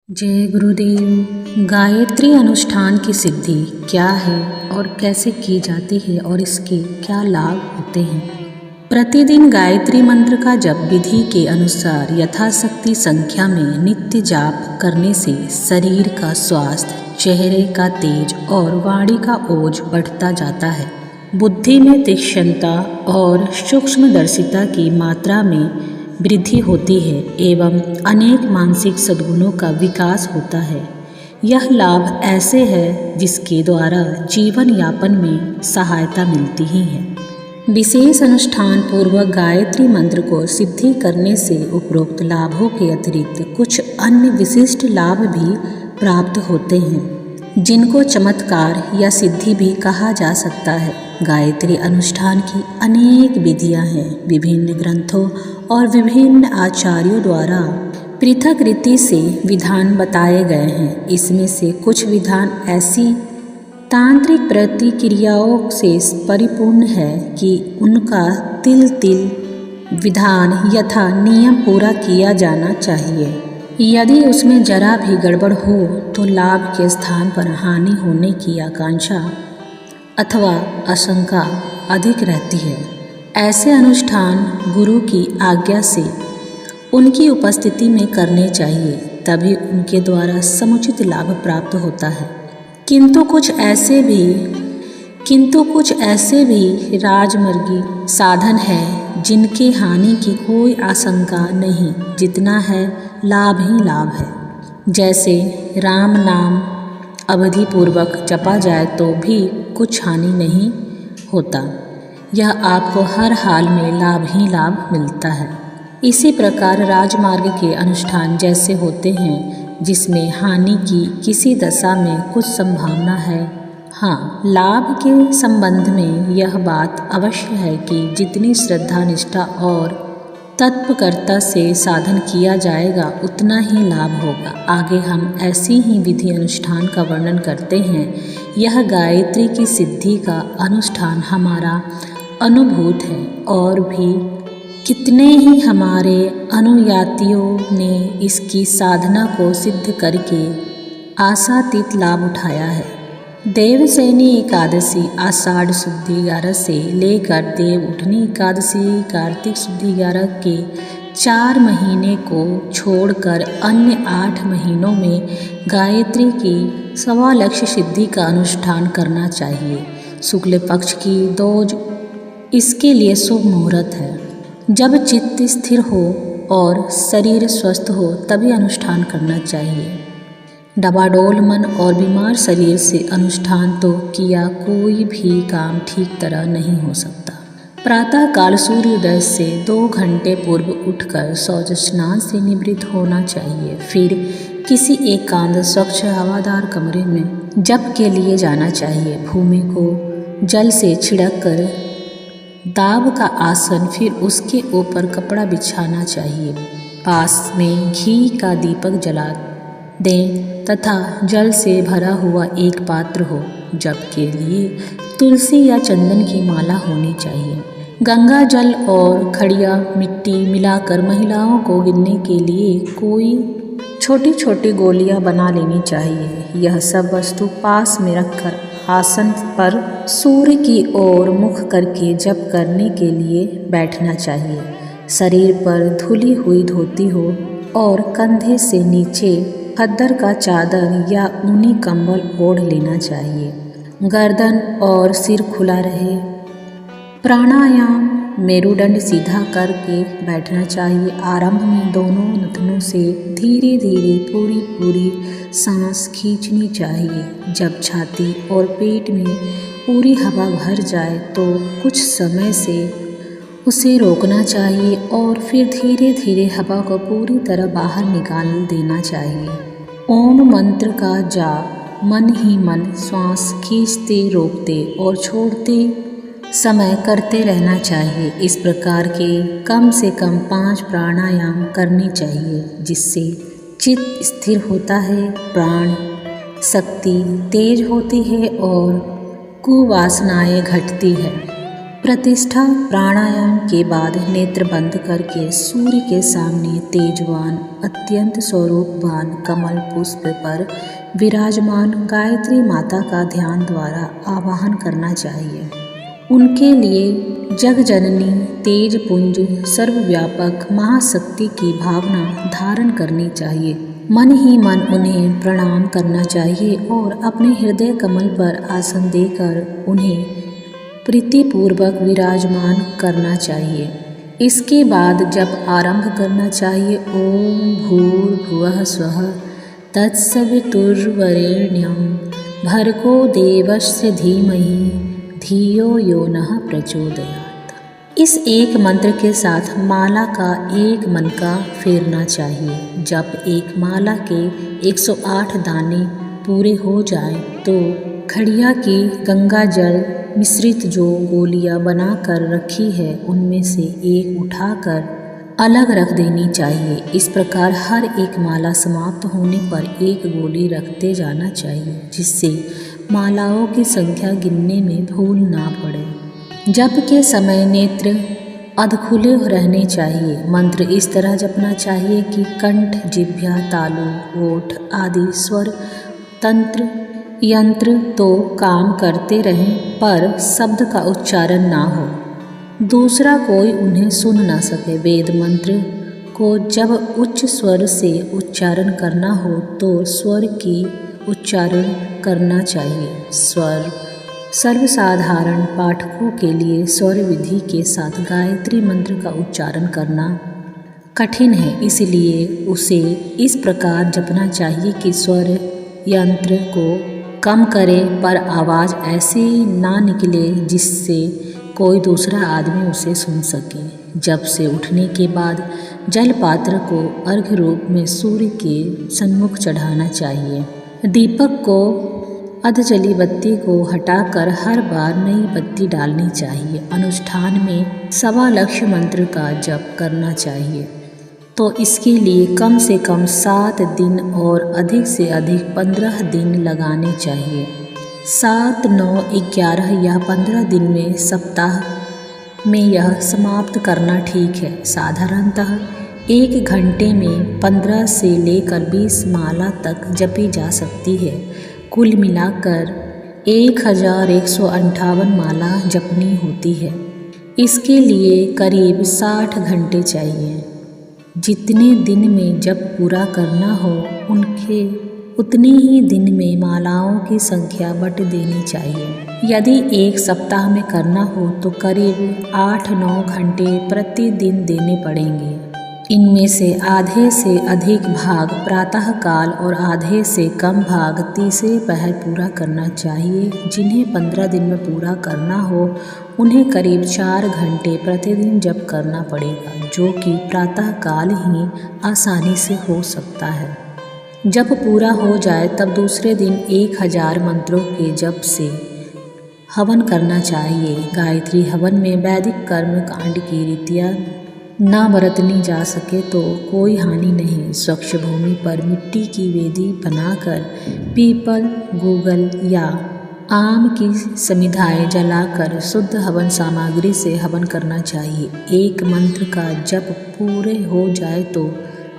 जय गुरुदेव। गायत्री अनुष्ठान की सिद्धि क्या है और कैसे की जाती है और इसके क्या लाभ होते हैं। प्रतिदिन गायत्री मंत्र का जप विधि के अनुसार यथाशक्ति संख्या में नित्य जाप करने से शरीर का स्वास्थ्य, चेहरे का तेज और वाणी का ओज बढ़ता जाता है। बुद्धि में तीक्ष्णता और सूक्ष्मदर्शिता की मात्रा में वृद्धि होती है एवं अनेक मानसिक सद्गुणों का विकास होता है। यह लाभ ऐसे है जिसके द्वारा जीवन यापन में सहायता मिलती ही है। विशेष अनुष्ठान पूर्वक गायत्री मंत्र को सिद्धि करने से उपरोक्त लाभों के अतिरिक्त कुछ अन्य विशिष्ट लाभ भी प्राप्त होते हैं, जिनको चमत्कार या सिद्धि भी कहा जा सकता है। गायत्री अनुष्ठान की अनेक विधियां हैं। विभिन्न ग्रंथों और विभिन्न आचार्यों द्वारा पृथक रीति से विधान बताए गए हैं। इसमें से कुछ विधान ऐसी तांत्रिक प्रतिक्रियाओं से परिपूर्ण है कि उनका तिल तिल विधान यथा नियम पूरा किया जाना चाहिए। यदि उसमें जरा भी गड़बड़ हो तो लाभ के स्थान पर हानि होने की आकांक्षा अथवा आशंका अधिक रहती है। ऐसे अनुष्ठान गुरु की आज्ञा से उनकी उपस्थिति में करने चाहिए, तभी उनके द्वारा समुचित लाभ प्राप्त होता है। किंतु कुछ ऐसे भी राजमार्गी साधन हैं जिनके हानि की कोई आशंका नहीं, जितना है लाभ ही लाभ है। जैसे राम नाम अवधि पूर्वक जपा जाए तो भी कुछ हानि नहीं होता। यह आपको हर हाल में लाभ ही लाभ मिलता है। इसी प्रकार राजमार्ग के अनुष्ठान जैसे होते हैं जिसमें हानि की किसी दशा में कुछ संभावना है। हाँ, लाभ के संबंध में यह बात अवश्य है कि जितनी श्रद्धा, निष्ठा और तत्परता से साधन किया जाएगा उतना ही लाभ होगा। आगे हम ऐसी ही विधि अनुष्ठान का वर्णन करते हैं। यह गायत्री की सिद्धि का अनुष्ठान हमारा अनुभूत है और भी कितने ही हमारे अनुयातियों ने इसकी साधना को सिद्ध करके आशातीत लाभ उठाया है। देवशयनी एकादशी आषाढ़ शुद्ध 11 से लेकर देव उठनी एकादशी कार्तिक शुद्ध 11 के 4 महीने को छोड़कर अन्य 8 महीनों में गायत्री की 1.25 लक्ष सिद्धि का अनुष्ठान करना चाहिए। शुक्ल पक्ष की दोज इसके लिए शुभ मुहूर्त है। जब चित्त स्थिर हो और शरीर स्वस्थ हो तभी अनुष्ठान करना चाहिए। डबाडोल मन और बीमार शरीर से अनुष्ठान तो किया कोई भी काम ठीक तरह नहीं हो सकता। प्रातः काल सूर्योदय से 2 घंटे पूर्व उठकर शौच स्नान से निवृत्त होना चाहिए। फिर किसी एकांत स्वच्छ हवादार कमरे में जप के लिए जाना चाहिए। भूमि को जल से छिड़क कर दाब का आसन, फिर उसके ऊपर कपड़ा बिछाना चाहिए। पास में घी का दीपक जला दें तथा जल से भरा हुआ एक पात्र हो। जप के लिए तुलसी या चंदन की माला होनी चाहिए। गंगा जल और खड़िया मिट्टी मिलाकर महिलाओं को गिनने के लिए कोई छोटी छोटी गोलियां बना लेनी चाहिए। यह सब वस्तु पास में रखकर आसन पर सूर्य की ओर मुख करके जप करने के लिए बैठना चाहिए। शरीर पर धुली हुई धोती हो और कंधे से नीचे खद्दर का चादर या ऊनी कंबल ओढ़ लेना चाहिए। गर्दन और सिर खुला रहे। प्राणायाम मेरुदंड सीधा करके बैठना चाहिए। आरंभ में दोनों नथनों से धीरे धीरे पूरी सांस खींचनी चाहिए। जब छाती और पेट में पूरी हवा भर जाए तो कुछ समय से उसे रोकना चाहिए और फिर धीरे धीरे हवा को पूरी तरह बाहर निकाल देना चाहिए। ओम मंत्र का जाप मन ही मन श्वास खींचते, रोकते और छोड़ते समय करते रहना चाहिए। इस प्रकार के कम से कम 5 प्राणायाम करने चाहिए, जिससे चित्त स्थिर होता है, प्राण शक्ति तेज होती है और कुवासनाएं घटती है। प्रतिष्ठा प्राणायाम के बाद नेत्र बंद करके सूर्य के सामने तेजवान अत्यंत स्वरूपवान कमल पुष्प पर विराजमान गायत्री माता का ध्यान द्वारा आवाहन करना चाहिए। उनके लिए जगजननी तेज पुंज सर्वव्यापक महाशक्ति की भावना धारण करनी चाहिए। मन ही मन उन्हें प्रणाम करना चाहिए और अपने हृदय कमल पर आसन देकर उन्हें प्रीतिपूर्वक विराजमान करना चाहिए। इसके बाद जब आरंभ करना चाहिए, ओम भूर्भुवः स्वः तत्सवितुर्वरेण्यं भर्गो देवस्य धीमहि धियो यो नः प्रचोदयात्। इस एक मंत्र के साथ माला का एक मनका फेरना चाहिए। जब एक माला के 108 दाने पूरे हो जाएं तो खड़िया की गंगा जल मिश्रित जो गोलियां बना कर रखी है उनमें से एक उठाकर अलग रख देनी चाहिए। इस प्रकार हर एक माला समाप्त होने पर एक गोली रखते जाना चाहिए, जिससे मालाओं की संख्या गिनने में भूल ना पड़े। जप के समय नेत्र अधखुले रहने चाहिए। मंत्र इस तरह जपना चाहिए कि कंठ, जिह्वा, तालु, ओठ आदि स्वर तंत्र यंत्र तो काम करते रहें पर शब्द का उच्चारण ना हो, दूसरा कोई उन्हें सुन ना सके। वेद मंत्र को जब उच्च स्वर से उच्चारण करना हो तो स्वर की उच्चारण करना चाहिए। स्वर सर्वसाधारण पाठकों के लिए स्वर विधि के साथ गायत्री मंत्र का उच्चारण करना कठिन है, इसलिए उसे इस प्रकार जपना चाहिए कि स्वर यंत्र को कम करे पर आवाज़ ऐसी ना निकले जिससे कोई दूसरा आदमी उसे सुन सके। जब से उठने के बाद जल पात्र को अर्घ्य रूप में सूर्य के सन्मुख चढ़ाना चाहिए। दीपक को अधजली बत्ती को हटाकर हर बार नई बत्ती डालनी चाहिए। अनुष्ठान में 1.25 लक्ष मंत्र का जप करना चाहिए, तो इसके लिए कम से कम 7 दिन और अधिक से अधिक 15 दिन लगाने चाहिए। 7, 9, 11 या 15 दिन में सप्ताह में यह समाप्त करना ठीक है। साधारणतः 1 घंटे में 15 से लेकर 20 माला तक जपी जा सकती है। कुल मिलाकर 1158 माला जपनी होती है। इसके लिए करीब 60 घंटे चाहिए। जितने दिन में जप पूरा करना हो उतने ही दिन में मालाओं की संख्या बट देनी चाहिए। यदि एक सप्ताह में करना हो तो करीब 8-9 घंटे प्रतिदिन देने पड़ेंगे। इनमें से आधे से अधिक भाग प्रातः काल और आधे से कम भाग तीसरे पहर पूरा करना चाहिए। जिन्हें 15 दिन में पूरा करना हो उन्हें करीब 4 घंटे प्रतिदिन जप करना पड़ेगा, जो कि प्रातः काल ही आसानी से हो सकता है। जप पूरा हो जाए तब दूसरे दिन 1000 मंत्रों के जप से हवन करना चाहिए। गायत्री हवन में वैदिक कर्म कांड की रीतियाँ ना बरतनी जा सके तो कोई हानि नहीं। स्वच्छ भूमि पर मिट्टी की वेदी बनाकर पीपल, गूगल या आम की समिधाएं जलाकर शुद्ध हवन सामग्री से हवन करना चाहिए। एक मंत्र का जप पूरे हो जाए तो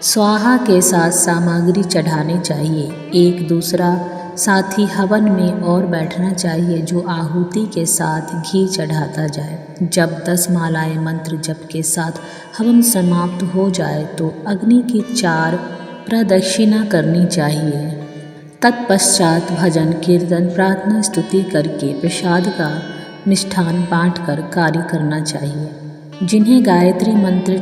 स्वाहा के साथ सामग्री चढ़ाने चाहिए। एक दूसरा साथी हवन में और बैठना चाहिए जो आहुति के साथ घी चढ़ाता जाए। जब 10 मालाएं मंत्र जप के साथ हवन समाप्त हो जाए तो अग्नि की 4 प्रदक्षिणा करनी चाहिए। तत्पश्चात भजन कीर्तन प्रार्थना स्तुति करके प्रसाद का मिष्ठान बांटकर कार्य करना चाहिए। जिन्हें गायत्री मंत्र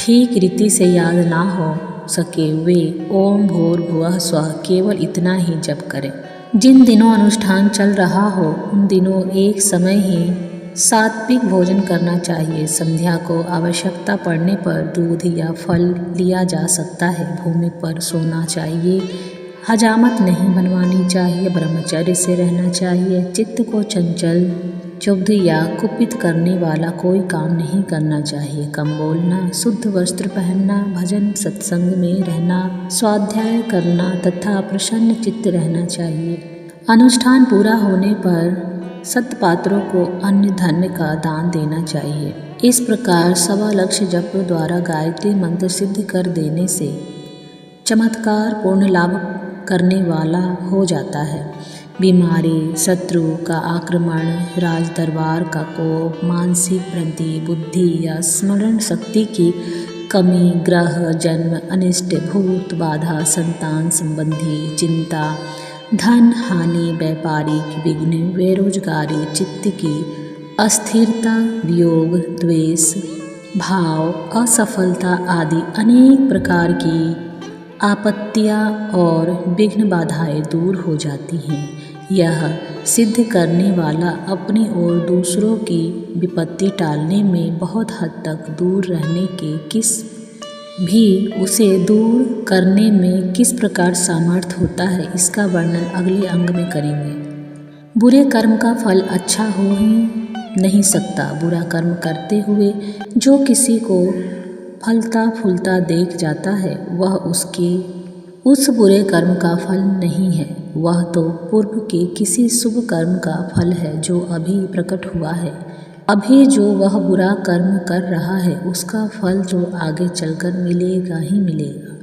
ठीक रीति से याद ना हो सके वे ओम भूर्भुवः स्वः केवल इतना ही जप करें। जिन दिनों अनुष्ठान चल रहा हो उन दिनों एक समय ही सात्विक भोजन करना चाहिए। संध्या को आवश्यकता पड़ने पर दूध या फल लिया जा सकता है। भूमि पर सोना चाहिए। हजामत नहीं बनवानी चाहिए। ब्रह्मचर्य से रहना चाहिए। चित्त को चंचल, क्षुब्ध या कुपित करने वाला कोई काम नहीं करना चाहिए। कम बोलना, शुद्ध वस्त्र पहनना, भजन सत्संग में रहना, स्वाध्याय करना तथा प्रसन्न चित्त रहना चाहिए। अनुष्ठान पूरा होने पर सत्पात्रों को अन्य धन का दान देना चाहिए। इस प्रकार 1.25 लाख जपों द्वारा गायत्री मंत्र सिद्ध कर देने से चमत्कार पूर्ण लाभ करने वाला हो जाता है। बीमारी, शत्रु का आक्रमण, राज दरबार का कोप, मानसिक भ्रांति, बुद्धि या स्मरण शक्ति की कमी, ग्रह जन्म अनिष्ट, भूत बाधा, संतान संबंधी चिंता, धन हानि, व्यापारिक विघ्न, बेरोजगारी, चित्त की अस्थिरता, वियोग, द्वेष भाव, असफलता आदि अनेक प्रकार की आपत्तियाँ और विघ्न बाधाएं दूर हो जाती हैं। यह सिद्ध करने वाला अपनी और दूसरों की विपत्ति टालने में बहुत हद तक दूर रहने के उसे दूर करने में किस प्रकार सामर्थ्य होता है, इसका वर्णन अगले अंग में करेंगे। बुरे कर्म का फल अच्छा हो ही नहीं सकता। बुरा कर्म करते हुए जो किसी को फलता फूलता देख जाता है वह उस बुरे कर्म का फल नहीं है, वह तो पूर्व के किसी शुभ कर्म का फल है जो अभी प्रकट हुआ है। अभी जो वह बुरा कर्म कर रहा है उसका फल तो आगे चलकर मिलेगा ही मिलेगा।